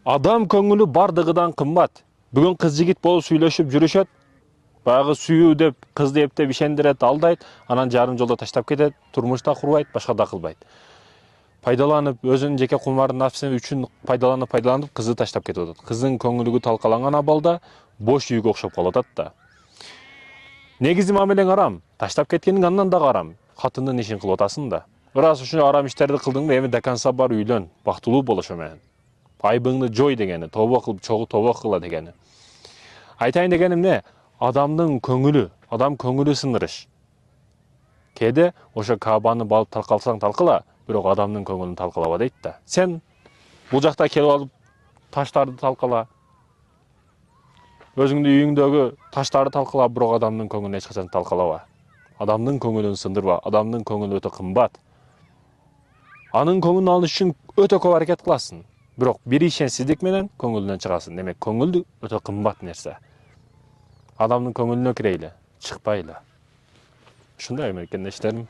Адам көңілі бардығыдан қымбат. Бүгін қыз жігіт болып сөйлешіп жүрішет. Баяғы сүйүү деп, қызды ептеп ишендирет, алдайт, анан жарым жолда таштап кетет, турмушта курбайт, башка да кылбайт. Пайдаланып, өзүнүн жеке кумарын нафсы үчүн пайдаланып кызды таштап кетип атат. Кыздын көңүлүгү талкаланган абалда бош үйгө окшоп калып атат да. Негизи мамилең арам, таштап кеткениң андан да арам. Катындын ишин кылып атасың да. Ырас ушунча арам иштерди кылдыңбы, эми даканса бар үйлөн, бактылуу болушу менен. Айбыңды жой дегени, тобо кылып, чогуу тобо кыла дегени. Айтайын дегеним не? Адамдын көңүлү, адам көңүлү сындырыш. Кээде ошо Кабаны балып талкалсаң талкала, бирок адамдын көңүлүн талкалаба дейт да. Сен бул жакта келип алып таштарды талкала. Өзүңдүн үйүңдөгү таштарды талкала, бирок адамдын көңүлүн эч качан талкалаба. Адамдын көңүлүн сындырба, адамдын көңүлү өтө кымбат. Анын көңүлүн алыш үчүн өтө көп аракет кыласың. Бирок бир ишенсиздик менен көңүлүнөн чыгасың. Демек, көңүл өтө кымбат нерсе. Адамдын көңүлүнө кирейли, чыкпайлы. Ушундай мекендештерим.